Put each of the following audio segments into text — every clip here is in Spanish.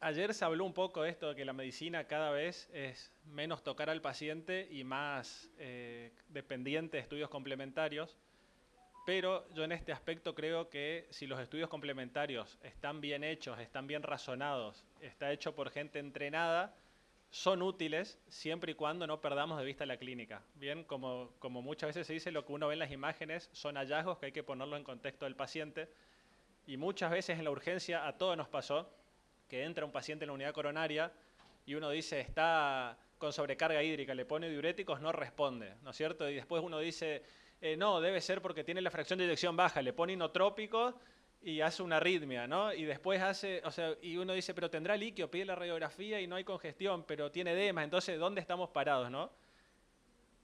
Ayer se habló un poco de esto, de que la medicina cada vez es menos tocar al paciente y más dependiente de estudios complementarios, pero yo en este aspecto creo que si los estudios complementarios están bien hechos, están bien razonados, está hecho por gente entrenada, son útiles siempre y cuando no perdamos de vista la clínica. Bien, como muchas veces se dice, lo que uno ve en las imágenes son hallazgos que hay que ponerlo en contexto del paciente, y muchas veces en la urgencia a todos nos pasó que entra un paciente en la unidad coronaria y uno dice está con sobrecarga hídrica, le pone diuréticos, no responde, ¿no es cierto? Y después uno dice, no, debe ser porque tiene la fracción de eyección baja, le pone inotrópicos y hace una arritmia, ¿no? Y después hace, o sea, y uno dice, pero tendrá líquido, pide la radiografía y no hay congestión, pero tiene edema, entonces, ¿dónde estamos parados, no?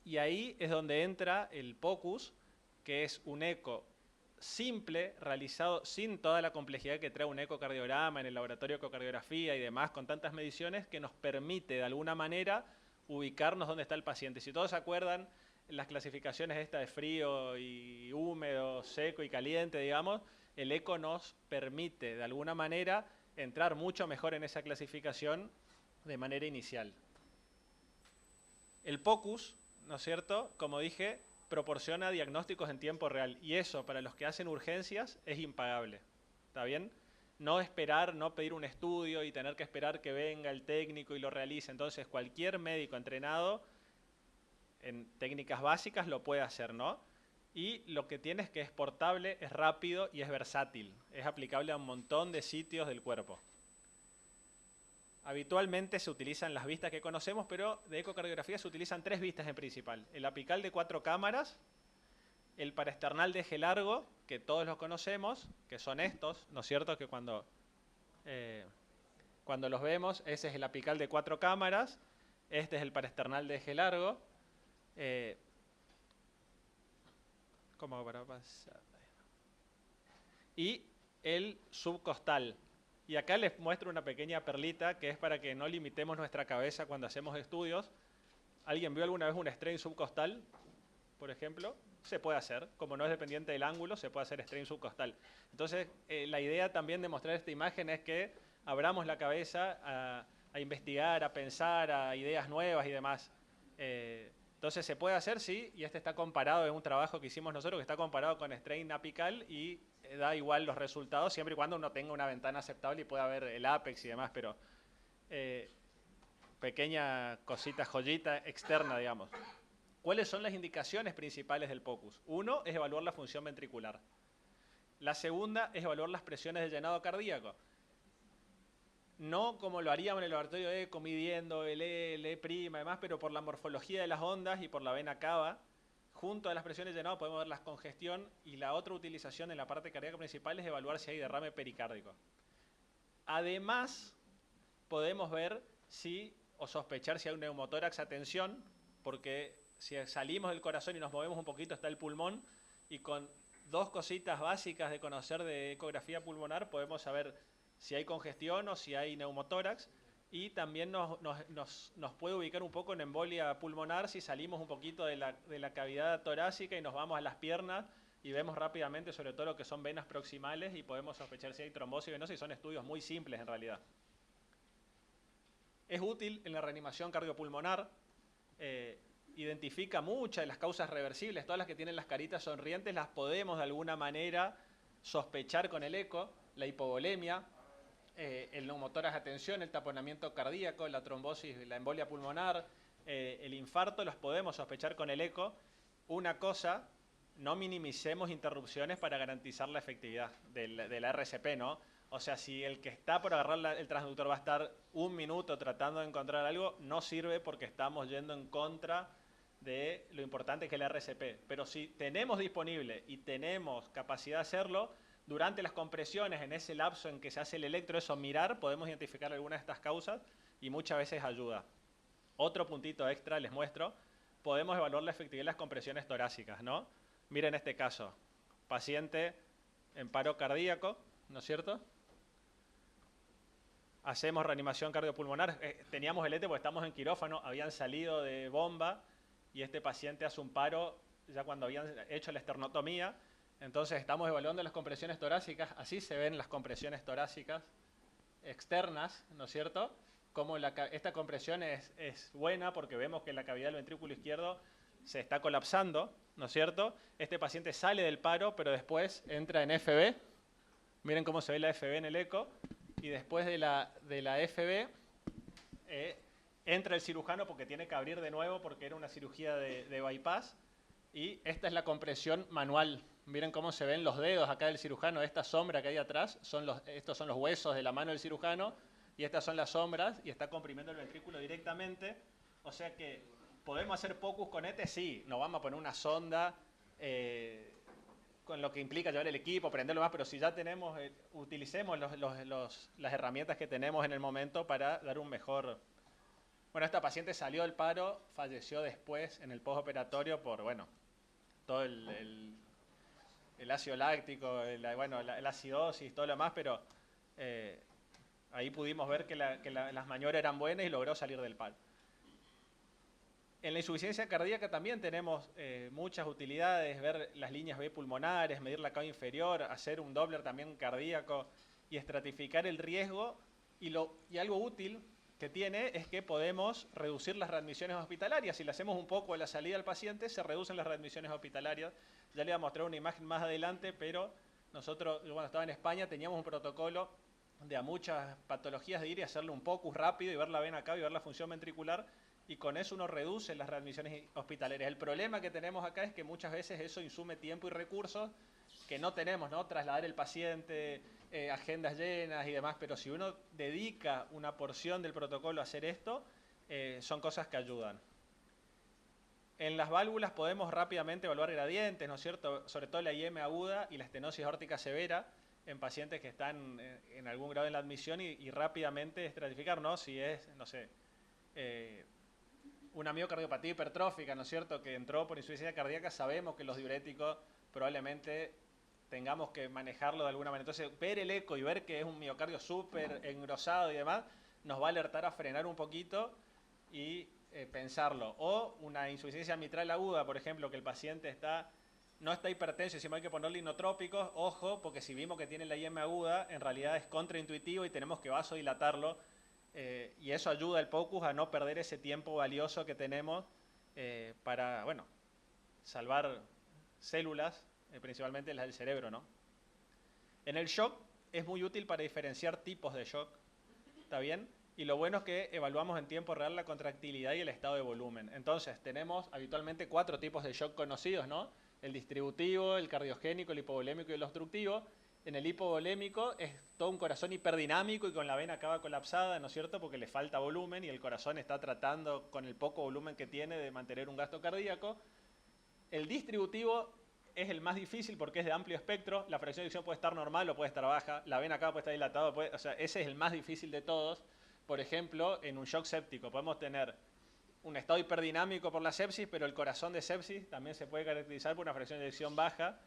Y ahí es donde entra el POCUS, que es un eco simple, realizado sin toda la complejidad que trae un ecocardiograma en el laboratorio de ecocardiografía y demás, con tantas mediciones, que nos permite de alguna manera ubicarnos donde está el paciente. Si todos se acuerdan, las clasificaciones esta de frío y húmedo, seco y caliente, digamos, el eco nos permite de alguna manera entrar mucho mejor en esa clasificación de manera inicial. El POCUS, ¿no es cierto? Como dije, proporciona diagnósticos en tiempo real y eso para los que hacen urgencias es impagable. ¿Está bien? No esperar, no pedir un estudio y tener que esperar que venga el técnico y lo realice. Entonces cualquier médico entrenado en técnicas básicas lo puede hacer, ¿no? Y lo que tiene es que es portable, es rápido y es versátil. Es aplicable a un montón de sitios del cuerpo. Habitualmente se utilizan las vistas que conocemos, pero de ecocardiografía se utilizan 3 vistas en principal. El apical de 4 cámaras, el paraesternal de eje largo, que todos los conocemos, que son estos, ¿no es cierto? Que cuando los vemos, ese es el apical de 4 cámaras, este es el paraesternal de eje largo. ¿Cómo para pasar? Y el subcostal. Y acá les muestro una pequeña perlita que es para que no limitemos nuestra cabeza cuando hacemos estudios. ¿Alguien vio alguna vez un strain subcostal, por ejemplo? Se puede hacer, como no es dependiente del ángulo, se puede hacer strain subcostal. Entonces, la idea también de mostrar esta imagen es que abramos la cabeza a investigar, a pensar, a ideas nuevas y demás. Entonces, se puede hacer, sí, y este está comparado en un trabajo que hicimos nosotros, que está comparado con strain apical y da igual los resultados, siempre y cuando uno tenga una ventana aceptable y pueda ver el apex y demás, pero pequeña cosita, joyita externa, digamos. ¿Cuáles son las indicaciones principales del POCUS? Uno es evaluar la función ventricular. La segunda es evaluar las presiones de llenado cardíaco. No como lo haríamos en el laboratorio de eco, midiendo el E prima y demás, pero por la morfología de las ondas y por la vena cava, junto a las presiones de llenado podemos ver la congestión y la otra utilización en la parte cardíaca principal es evaluar si hay derrame pericárdico. Además, podemos ver si o sospechar si hay un neumotórax a tensión, porque si salimos del corazón y nos movemos un poquito está el pulmón y con 2 cositas básicas de conocer de ecografía pulmonar podemos saber si hay congestión o si hay neumotórax y también nos puede ubicar un poco en embolia pulmonar si salimos un poquito de la cavidad torácica y nos vamos a las piernas y vemos rápidamente sobre todo lo que son venas proximales y podemos sospechar si hay trombosis venosa y son estudios muy simples en realidad. Es útil en la reanimación cardiopulmonar, identifica muchas de las causas reversibles, todas las que tienen las caritas sonrientes las podemos de alguna manera sospechar con el eco, la hipovolemia, el neumotórax a tensión, el taponamiento cardíaco, la trombosis, la embolia pulmonar, el infarto, los podemos sospechar con el eco. Una cosa, no minimicemos interrupciones para garantizar la efectividad de la RCP, ¿no? O sea, si el que está por agarrar el transductor va a estar 1 minuto tratando de encontrar algo, no sirve porque estamos yendo en contra de lo importante que es la RCP. Pero si tenemos disponible y tenemos capacidad de hacerlo, durante las compresiones, en ese lapso en que se hace el electro, eso mirar, podemos identificar algunas de estas causas y muchas veces ayuda. Otro puntito extra les muestro, podemos evaluar la efectividad de las compresiones torácicas, ¿no? Miren este caso, paciente en paro cardíaco, ¿no es cierto? Hacemos reanimación cardiopulmonar, teníamos el ETE porque estamos en quirófano, habían salido de bomba y este paciente hace un paro ya cuando habían hecho la esternotomía, entonces estamos evaluando las compresiones torácicas, así se ven las compresiones torácicas externas, ¿no es cierto? Como esta compresión es buena porque vemos que la cavidad del ventrículo izquierdo se está colapsando, ¿no es cierto? Este paciente sale del paro, pero después entra en FB. Miren cómo se ve la FB en el eco. Y después de la FB entra el cirujano porque tiene que abrir de nuevo porque era una cirugía de bypass. Y esta es la compresión manual. Miren cómo se ven los dedos acá del cirujano. Esta sombra que hay atrás, estos son los huesos de la mano del cirujano. Y estas son las sombras. Y está comprimiendo el ventrículo directamente. O sea que, ¿podemos hacer POCUS con este? Sí. Nos vamos a poner una sonda con lo que implica llevar el equipo, prenderlo más. Pero si ya tenemos, utilicemos las herramientas que tenemos en el momento para dar un mejor... Bueno, esta paciente salió del paro, falleció después en el postoperatorio por, bueno, todo el ácido láctico, la acidosis, todo lo demás, pero ahí pudimos ver que las maniobras eran buenas y logró salir del paro. En la insuficiencia cardíaca también tenemos muchas utilidades, ver las líneas B pulmonares, medir la cava inferior, hacer un Doppler también cardíaco y estratificar el riesgo. Y algo útil que tiene es que podemos reducir las readmisiones hospitalarias. Si le hacemos un poco de la salida al paciente, se reducen las readmisiones hospitalarias. Ya le voy a mostrar una imagen más adelante, pero nosotros, cuando estaba en España, teníamos un protocolo de a muchas patologías de ir y hacerle un POCUS rápido y ver la vena cava y ver la función ventricular, y con eso uno reduce las readmisiones hospitalarias. El problema que tenemos acá es que muchas veces eso insume tiempo y recursos que no tenemos, ¿no? Trasladar el paciente, agendas llenas y demás, pero si uno dedica una porción del protocolo a hacer esto, son cosas que ayudan. En las válvulas podemos rápidamente evaluar gradientes, ¿no es cierto? Sobre todo la IM aguda y la estenosis aórtica severa en pacientes que están en algún grado en la admisión y rápidamente estratificar, ¿no? Si es, no sé, una miocardiopatía hipertrófica, ¿no es cierto?, que entró por insuficiencia cardíaca, sabemos que los diuréticos probablemente tengamos que manejarlo de alguna manera. Entonces, ver el eco y ver que es un miocardio súper engrosado y demás, nos va a alertar a frenar un poquito y pensarlo. O una insuficiencia mitral aguda, por ejemplo, que el paciente no está hipertenso y encima hay que ponerle inotrópicos, ojo, porque si vimos que tiene la IM aguda, en realidad es contraintuitivo y tenemos que vasodilatarlo. Y eso ayuda al POCUS a no perder ese tiempo valioso que tenemos para, bueno, salvar células, principalmente las del cerebro, ¿no? En el shock es muy útil para diferenciar tipos de shock, ¿está bien? Y lo bueno es que evaluamos en tiempo real la contractilidad y el estado de volumen. Entonces, tenemos habitualmente 4 tipos de shock conocidos, ¿no? El distributivo, el cardiogénico, el hipovolémico y el obstructivo. En el hipovolémico es todo un corazón hiperdinámico y con la vena cava colapsada, ¿no es cierto? Porque le falta volumen y el corazón está tratando, con el poco volumen que tiene, de mantener un gasto cardíaco. El distributivo es el más difícil porque es de amplio espectro. La fracción de eyección puede estar normal o puede estar baja. La vena cava puede estar dilatada. O sea, ese es el más difícil de todos. Por ejemplo, en un shock séptico podemos tener un estado hiperdinámico por la sepsis, pero el corazón de sepsis también se puede caracterizar por una fracción de eyección baja.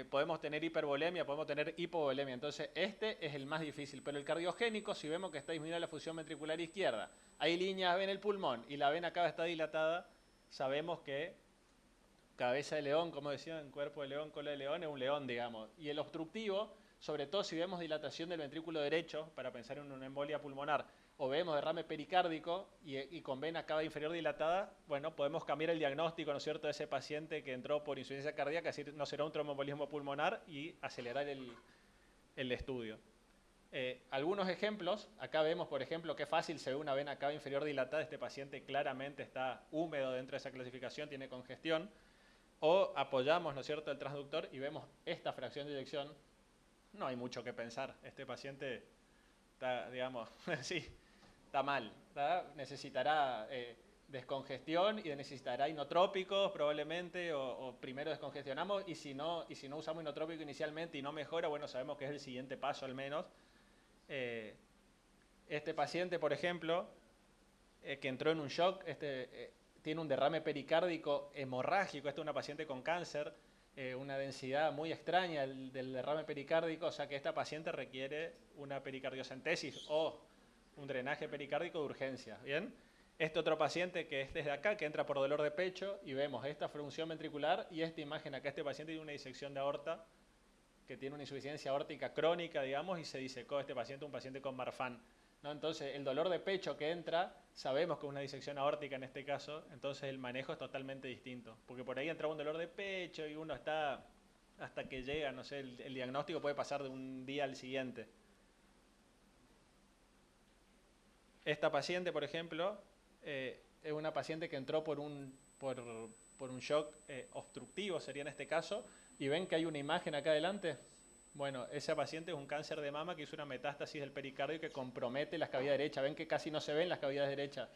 Podemos tener hipervolemia, podemos tener hipovolemia. Entonces, este es el más difícil. Pero el cardiogénico, si vemos que está disminuida la función ventricular izquierda, hay líneas en el pulmón y la vena cava está dilatada, sabemos que cabeza de león, como decían, cuerpo de león, cola de león, es un león, digamos. Y el obstructivo, sobre todo si vemos dilatación del ventrículo derecho, para pensar en una embolia pulmonar, o vemos derrame pericárdico y con vena cava inferior dilatada, bueno, podemos cambiar el diagnóstico, ¿no es cierto?, de ese paciente que entró por insuficiencia cardíaca, es decir, no será un tromboembolismo pulmonar, y acelerar el estudio. Algunos ejemplos, acá vemos, por ejemplo, qué fácil se ve una vena cava inferior dilatada. Este paciente claramente está húmedo dentro de esa clasificación, tiene congestión. O apoyamos, ¿no es cierto?, el transductor y vemos esta fracción de eyección. No hay mucho que pensar. Este paciente está, digamos, sí, está mal. Necesitará descongestión y necesitará inotrópicos probablemente, o primero descongestionamos y si no usamos inotrópico inicialmente y no mejora, bueno, sabemos que es el siguiente paso al menos. Este paciente, por ejemplo, que entró en un shock, tiene un derrame pericárdico hemorrágico. Esta es una paciente con cáncer, una densidad muy extraña del derrame pericárdico, o sea que esta paciente requiere una pericardiocentesis o un drenaje pericárdico de urgencia, ¿bien? Este otro paciente que es desde acá, que entra por dolor de pecho y vemos esta función ventricular y esta imagen acá, este paciente tiene una disección de aorta que tiene una insuficiencia aórtica crónica, digamos, y se disecó este paciente, un paciente con Marfan, ¿no? Entonces, el dolor de pecho que entra, sabemos que es una disección aórtica en este caso, entonces el manejo es totalmente distinto, porque por ahí entra un dolor de pecho y uno está hasta que llega, no sé, el diagnóstico puede pasar de un día al siguiente. Esta paciente, por ejemplo, es una paciente que entró por un shock obstructivo, sería en este caso, y ven que hay una imagen acá adelante. Bueno, esa paciente es un cáncer de mama que hizo una metástasis del pericardio que compromete las cavidades derechas. Ven que casi no se ven las cavidades derechas.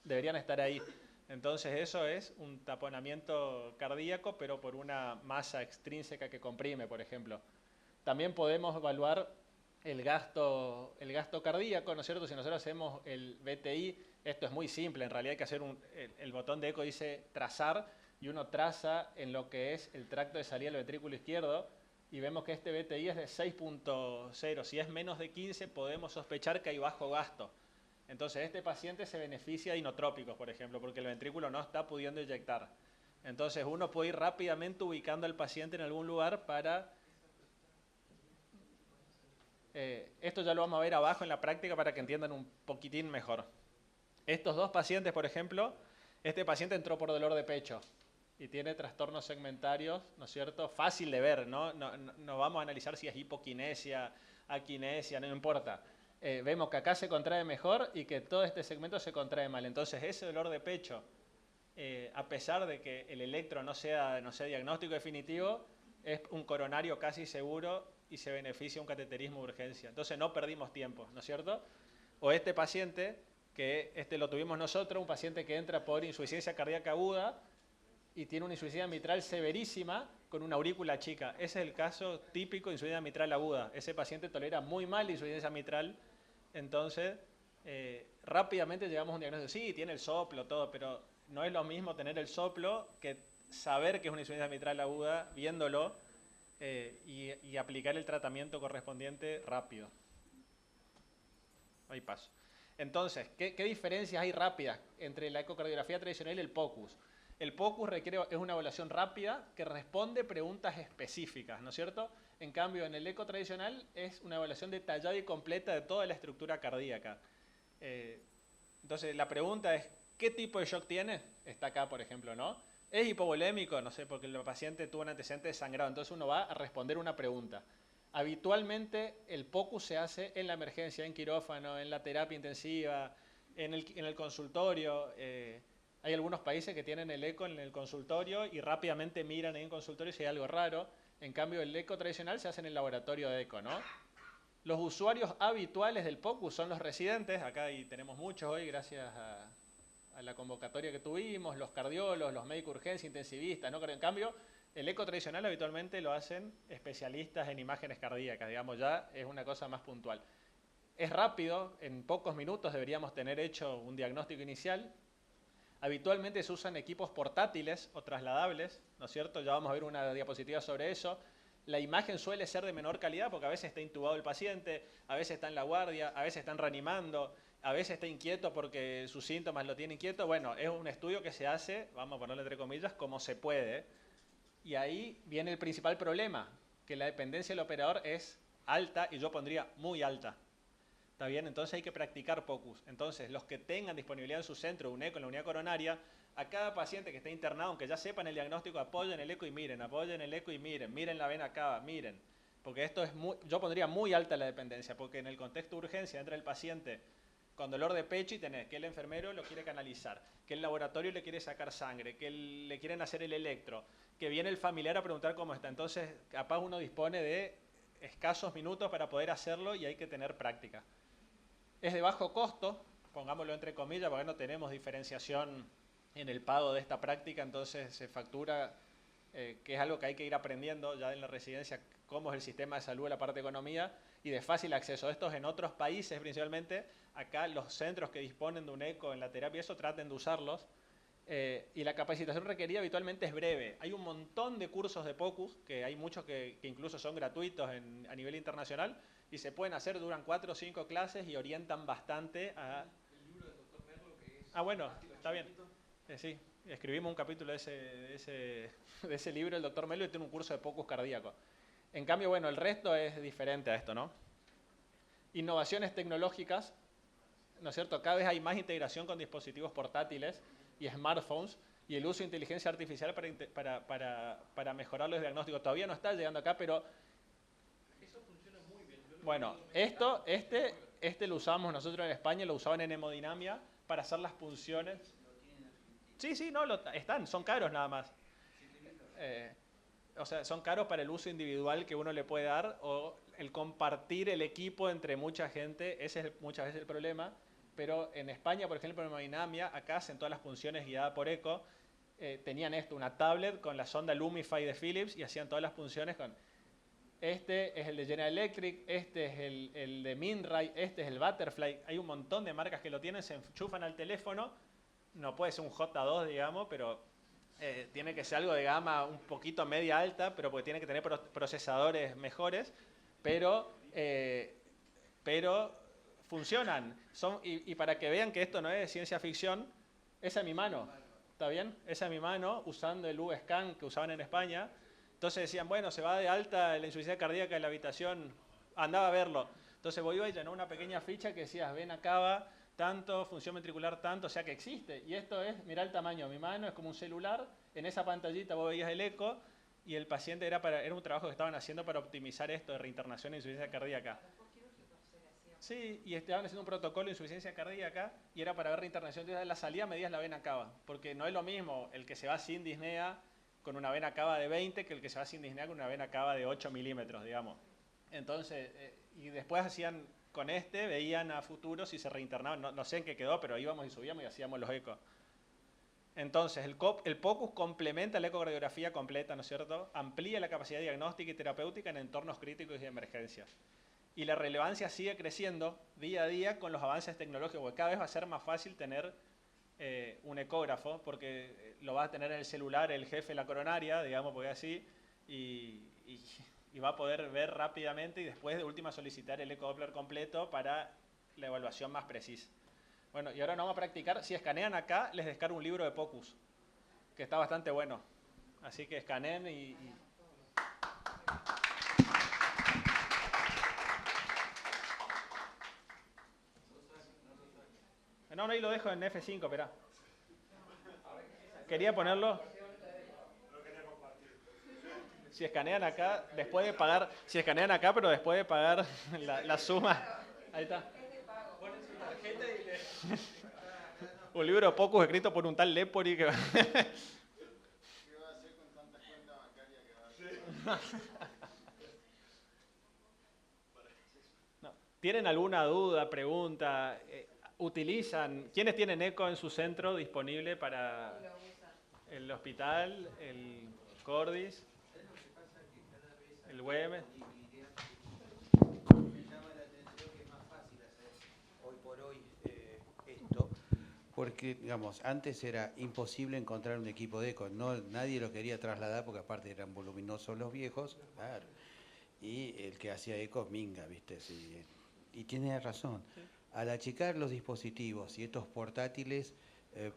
Deberían estar ahí. Entonces eso es un taponamiento cardíaco, pero por una masa extrínseca que comprime, por ejemplo. También podemos evaluar el gasto cardíaco, ¿no es cierto? Si nosotros hacemos el BTI, esto es muy simple, en realidad hay que hacer el botón de eco dice trazar, y uno traza en lo que es el tracto de salida del ventrículo izquierdo, y vemos que este BTI es de 6.0. Si es menos de 15, podemos sospechar que hay bajo gasto. Entonces, este paciente se beneficia de inotrópicos, por ejemplo, porque el ventrículo no está pudiendo inyectar. Entonces, uno puede ir rápidamente ubicando al paciente en algún lugar para... esto ya lo vamos a ver abajo en la práctica para que entiendan un poquitín mejor. Estos dos pacientes, por ejemplo, este paciente entró por dolor de pecho y tiene trastornos segmentarios, ¿no es cierto? Fácil de ver, ¿no? No vamos a analizar si es hipoquinesia, aquinesia, no importa. Vemos que acá se contrae mejor y que todo este segmento se contrae mal. Entonces, ese dolor de pecho, a pesar de que el electro no sea diagnóstico definitivo, es un coronario casi seguro y se beneficia un cateterismo de urgencia. Entonces, no perdimos tiempo, ¿no es cierto? O este paciente, que lo tuvimos nosotros, un paciente que entra por insuficiencia cardíaca aguda y tiene una insuficiencia mitral severísima con una aurícula chica. Ese es el caso típico de insuficiencia mitral aguda. Ese paciente tolera muy mal la insuficiencia mitral, entonces rápidamente llegamos a un diagnóstico. Sí, tiene el soplo, todo, pero no es lo mismo tener el soplo que saber que es una insuficiencia mitral aguda, viéndolo y aplicar el tratamiento correspondiente rápido. Ahí paso. Entonces, ¿qué diferencias hay rápidas entre la ecocardiografía tradicional y el POCUS? El POCUS es una evaluación rápida que responde preguntas específicas, ¿no es cierto? En cambio, en el eco tradicional es una evaluación detallada y completa de toda la estructura cardíaca. Entonces, la pregunta es, ¿qué tipo de shock tiene? Está acá, por ejemplo, ¿no? ¿Es hipovolémico? No sé, porque el paciente tuvo un antecedente de sangrado. Entonces, uno va a responder una pregunta. Habitualmente, el POCUS se hace en la emergencia, en quirófano, en la terapia intensiva, en el consultorio. Hay algunos países que tienen el eco en el consultorio y rápidamente miran en el consultorio si hay algo raro. En cambio, el eco tradicional se hace en el laboratorio de eco, ¿no? Los usuarios habituales del POCUS son los residentes. Acá y tenemos muchos hoy gracias a la convocatoria que tuvimos, los cardiólogos, los médicos de urgencia, intensivistas, ¿no? En cambio, el eco tradicional habitualmente lo hacen especialistas en imágenes cardíacas, digamos, ya es una cosa más puntual. Es rápido, en pocos minutos deberíamos tener hecho un diagnóstico inicial. Habitualmente se usan equipos portátiles o trasladables, ¿no es cierto? Ya vamos a ver una diapositiva sobre eso. La imagen suele ser de menor calidad porque a veces está intubado el paciente, a veces está en la guardia, a veces están reanimando, a veces está inquieto porque sus síntomas lo tienen inquieto. Bueno, es un estudio que se hace, vamos a ponerle entre comillas, como se puede. Y ahí viene el principal problema, que la dependencia del operador es alta y yo pondría muy alta. ¿Está bien? Entonces hay que practicar POCUS. Entonces, los que tengan disponibilidad en su centro, un eco en la unidad coronaria, a cada paciente que esté internado, aunque ya sepan el diagnóstico, apoyen el eco y miren, apoyen el eco y miren la vena cava, miren. Porque esto es yo pondría muy alta la dependencia, porque en el contexto de urgencia entra el paciente con dolor de pecho y tenés que el enfermero lo quiere canalizar, que el laboratorio le quiere sacar sangre, que le quieren hacer el electro, que viene el familiar a preguntar cómo está. Entonces, capaz uno dispone de escasos minutos para poder hacerlo y hay que tener práctica. Es de bajo costo, pongámoslo entre comillas, porque no tenemos diferenciación en el pago de esta práctica, entonces se factura, que es algo que hay que ir aprendiendo ya en la residencia, cómo es el sistema de salud, la parte de economía, y de fácil acceso. Estos en otros países principalmente, acá los centros que disponen de un eco en la terapia, eso traten de usarlos, y la capacitación requerida habitualmente es breve. Hay un montón de cursos de POCUS, que hay muchos que incluso son gratuitos a nivel internacional, y se pueden hacer, duran 4 o 5 clases y orientan bastante a... El libro del doctor Merlo que es... Ah, bueno, está bien. Sí, escribimos un capítulo de ese libro, el doctor Merlo, y tiene un curso de POCUS cardíaco. En cambio, bueno, el resto es diferente a esto, ¿no? Innovaciones tecnológicas, ¿no es cierto? Cada vez hay más integración con dispositivos portátiles y smartphones y el uso de inteligencia artificial para mejorar los diagnósticos. Todavía no está llegando acá, pero... Eso funciona muy bien. Bueno, este lo usamos nosotros en España, lo usaban en hemodinamia para hacer las punciones. Sí, sí, no, están, son caros nada más. O sea, son caros para el uso individual que uno le puede dar o el compartir el equipo entre mucha gente, ese es muchas veces el problema. Pero en España, por ejemplo, en hemodinamia, acá hacen todas las punciones guiadas por eco. Tenían una tablet con la sonda Lumify de Philips y hacían todas las punciones con... Este es el de General Electric, este es el de Minray, este es el Butterfly. Hay un montón de marcas que lo tienen, se enchufan al teléfono. No puede ser un J2, digamos, pero tiene que ser algo de gama un poquito media alta, pero porque tiene que tener procesadores mejores, pero funcionan. Y para que vean que esto no es ciencia ficción, esa es mi mano, ¿está bien? Esa es mi mano usando el V-Scan que usaban en España. Entonces decían, bueno, se va de alta la insuficiencia cardíaca en la habitación, andaba a verlo. Entonces voy y llenó una pequeña ficha que decía, ven acá va tanto, función ventricular tanto, o sea que existe. Y esto es, mirá el tamaño de mi mano, es como un celular. En esa pantallita vos veías el eco y el paciente era un trabajo que estaban haciendo para optimizar esto de reinternación e insuficiencia cardíaca. Sí, y estaban haciendo un protocolo de insuficiencia cardíaca y era para ver reinternación. Entonces, la salida medías la vena cava, porque no es lo mismo el que se va sin disnea con una vena cava de 20 que el que se va sin disnea con una vena cava de 8 milímetros, digamos. Entonces, y después hacían con veían a futuro si se reinternaban, no sé en qué quedó, pero íbamos y subíamos y hacíamos los ecos. Entonces, el POCUS complementa la ecocardiografía completa, ¿no es cierto? Amplía la capacidad diagnóstica y terapéutica en entornos críticos y de emergencias. Y la relevancia sigue creciendo día a día con los avances tecnológicos, porque cada vez va a ser más fácil tener un ecógrafo, porque lo va a tener en el celular el jefe de la coronaria, digamos, porque así, y va a poder ver rápidamente y después de última solicitar el ecodoppler completo para la evaluación más precisa. Bueno, y ahora no vamos a practicar. Si escanean acá, les descargo un libro de POCUS, que está bastante bueno. Así que escaneen y... No, ahí lo dejo en F5, esperá. Quería ponerlo... Si escanean acá, después de pagar... Si escanean acá, pero después de pagar la suma... Ahí está. Ponen su tarjeta y le... Un libro de POCUS escrito por un tal Lepori que... ¿Qué va a hacer con tanta cuenta bancaria que va a hacer? No. ¿Tienen alguna duda, pregunta? ¿Utilizan? ¿Quiénes tienen eco en su centro disponible para el hospital, el Cordis, el UEM? Porque, digamos, antes era imposible encontrar un equipo de eco, nadie lo quería trasladar porque aparte eran voluminosos los viejos, claro, y el que hacía eco minga, ¿viste? Sí, y tiene razón, sí. Al achicar los dispositivos y estos portátiles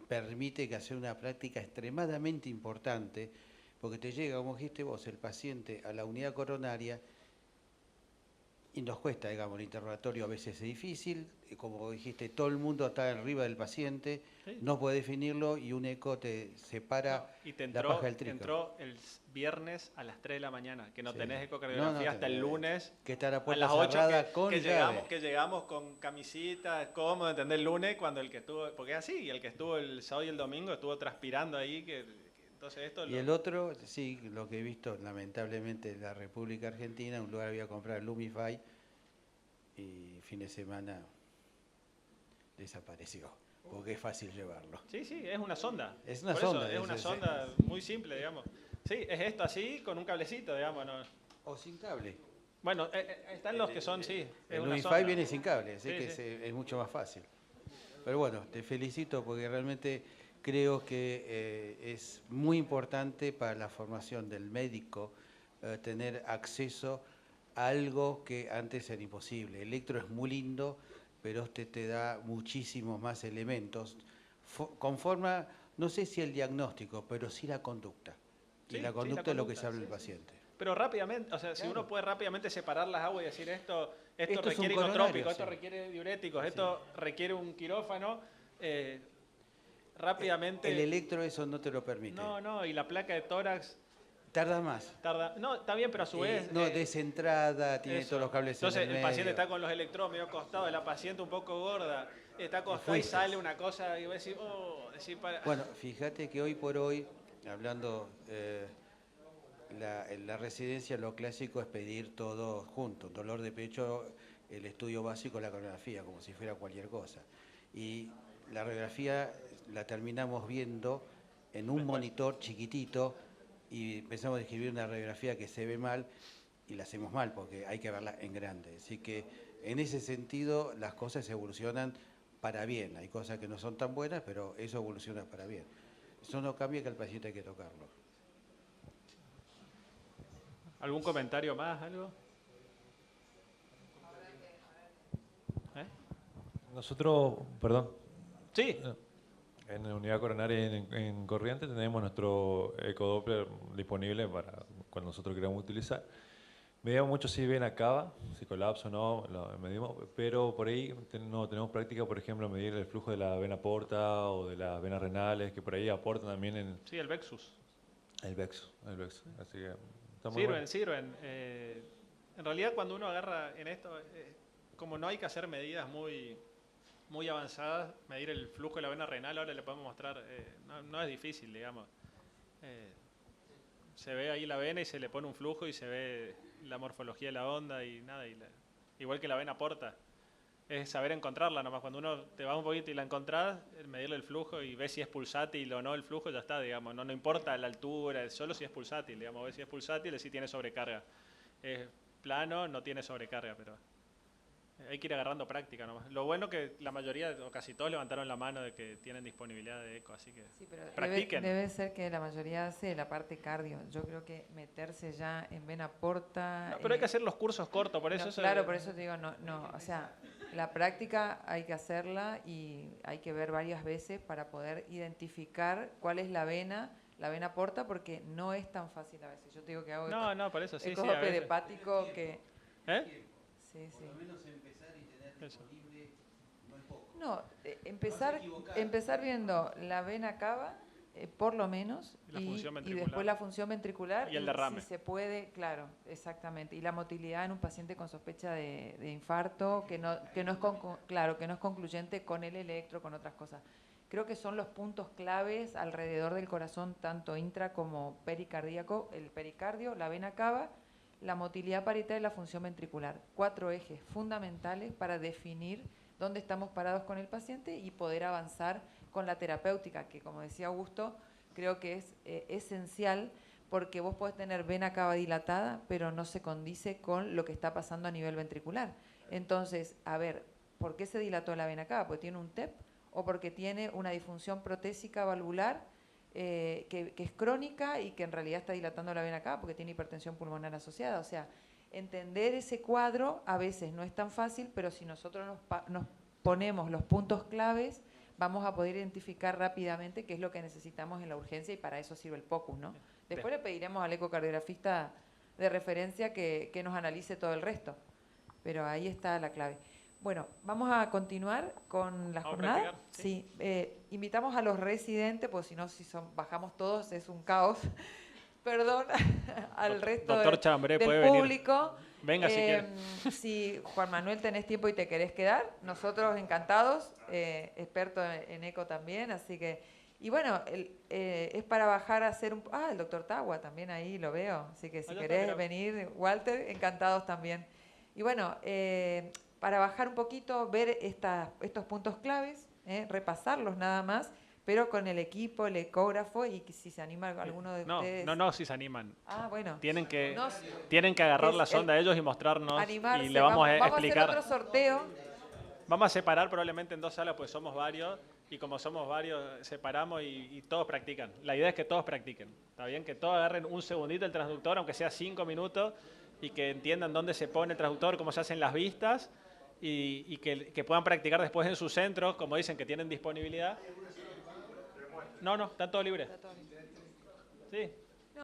permite que hacer una práctica extremadamente importante, porque te llega, como dijiste vos, el paciente a la unidad coronaria y nos cuesta, digamos, el interrogatorio a veces es difícil, como dijiste, todo el mundo está arriba del paciente, sí. No puede definirlo y un eco te separa la paja del trigo. Entró el viernes a las 3 de la mañana, que no sí. Tenés ecocardiografía hasta el lunes. Que está la puerta a las 8 cerrada con llave. Que llegamos con camisita, cómodo, ¿entendés? El lunes, cuando el que estuvo, porque es así, y el que estuvo el sábado y el domingo estuvo transpirando ahí, entonces esto... Y el otro, sí, lo que he visto lamentablemente en la República Argentina, un lugar había que comprar Lumify y fin de semana desapareció, porque es fácil llevarlo. Sí, sí, es una sonda. Es una sonda. Es una sonda muy simple, digamos. Sí, es esto así, con un cablecito, digamos. ¿No? O sin cable. Bueno, están los que son, sí. El Lumify viene sin cable, así que sí. Es mucho más fácil. Pero bueno, te felicito porque realmente creo que es muy importante para la formación del médico tener acceso a algo que antes era imposible. Electro es muy lindo, pero te da muchísimos más elementos. Conforma, no sé si el diagnóstico, pero sí la conducta. Sí, y la conducta es lo que se habla del paciente. Pero rápidamente, o sea, si Claro. uno puede rápidamente separar las aguas y decir esto Esto es un requiere coronario, inotrópicos, esto sí. requiere diuréticos, Sí. esto requiere un quirófano, rápidamente... El electro eso no te lo permite. No, y la placa de tórax Tarda más. tarda... No, está bien, pero a su vez... No, descentrada, tiene eso. todos los cables Entonces en el el paciente medio. está con los electrodos medio acostados, la paciente un poco gorda, está acostada y fuiste. sale una cosa y va a decir, oh, decir para... Bueno, fíjate que hoy por hoy, hablando, en la residencia lo clásico es pedir todo junto, dolor de pecho, el estudio básico, la coronografía, como si fuera cualquier cosa. Y la radiografía la terminamos viendo en un monitor chiquitito y empezamos a escribir una radiografía que se ve mal y la hacemos mal porque hay que verla en grande. Así que en ese sentido las cosas evolucionan para bien. Hay cosas que no son tan buenas, pero eso evoluciona para bien. Eso no cambia que al paciente hay que tocarlo. ¿Algún comentario más, algo? Nosotros, perdón, Sí. en la unidad coronaria en Corrientes tenemos nuestro ecodoppler disponible para cuando nosotros queramos utilizar. Medimos mucho si vena cava, si colapso o no, lo medimos, pero por ahí no tenemos práctica, por ejemplo, medir el flujo de la vena porta o de las venas renales, que por ahí aportan también en Sí, el Vexus. el Vexus. Así que está muy bueno. Sirven. En realidad cuando uno agarra en esto, como no hay que hacer medidas muy avanzadas, medir el flujo de la vena renal, ahora le podemos mostrar, no es difícil, digamos. Se ve ahí la vena y se le pone un flujo y se ve la morfología de la onda y nada, igual que la vena porta. Es saber encontrarla nomás. Cuando uno te va un poquito y la encontrás, medirle el flujo y ves si es pulsátil o no el flujo, ya está, digamos. No importa la altura, solo si es pulsátil, digamos. Ves si es pulsátil y si tiene sobrecarga. Es plano, no tiene sobrecarga, pero hay que ir agarrando práctica nomás. Lo bueno que la mayoría, o casi todos, levantaron la mano de que tienen disponibilidad de eco, así que Sí, pero practiquen. debe ser que la mayoría hace la parte cardio. Yo creo que meterse ya en vena porta... No, pero hay que hacer los cursos cortos, por eso... No, claro, por eso te digo, no, o sea, la práctica hay que hacerla y hay que ver varias veces para poder identificar cuál es la vena porta, porque no es tan fácil a veces. Yo te digo que hago No, por eso sí, a ecodoppler veces. hepático que... Sí. Por lo menos empezar y tener Eso. disponible no es poco. No, empezar viendo la vena cava, por lo menos, La función y ventricular. después la función ventricular. Y el derrame. Si se puede, claro, exactamente. Y la motilidad en un paciente con sospecha de infarto, que no es concluyente con el electro, con otras cosas. Creo que son los puntos claves alrededor del corazón, tanto intra como pericardíaco, el pericardio, la vena cava, la motilidad parietal y la función ventricular. 4 ejes fundamentales para definir dónde estamos parados con el paciente y poder avanzar con la terapéutica, que como decía Augusto, creo que es esencial, porque vos podés tener vena cava dilatada, pero no se condice con lo que está pasando a nivel ventricular. Entonces, a ver, ¿por qué se dilató la vena cava? ¿Porque tiene un TEP o porque tiene una disfunción protésica valvular que es crónica y que en realidad está dilatando la vena cava porque tiene hipertensión pulmonar asociada? O sea, entender ese cuadro a veces no es tan fácil, pero si nosotros nos ponemos los puntos claves, vamos a poder identificar rápidamente qué es lo que necesitamos en la urgencia, y para eso sirve el POCUS, ¿no? Después le pediremos al ecocardiografista de referencia que nos analice todo el resto, pero ahí está la clave. Bueno, vamos a continuar con la jornada. Practicar, sí. Invitamos a los residentes, pues si no, bajamos todos, es un caos. Perdón al resto Doctor Chambré, del puede público. venir. Venga, si quiere. Si Juan Manuel tenés tiempo y te querés quedar, nosotros encantados, experto en eco también, así que... Y bueno, es para bajar a hacer un... Ah, el doctor Tagua también ahí lo veo, así que si querés venir, Walter, encantados también. Y bueno, para bajar un poquito, ver estos puntos claves, repasarlos nada más, pero con el equipo, el ecógrafo, y que si se anima alguno de ustedes... No, si se animan. Ah, bueno. Tienen que agarrar la sonda de ellos y mostrarnos, animarse. y le vamos a vamos explicar. a hacer otro sorteo. Vamos a separar probablemente en 2 salas, pues somos varios, y como somos varios, separamos y todos practican. La idea es que todos practiquen. ¿Está bien? Que todos agarren un segundito el transductor, aunque sea 5 minutos, y que entiendan dónde se pone el transductor, cómo se hacen las vistas, y que puedan practicar después en sus centros, como dicen que tienen disponibilidad. No, está todo libre. Sí.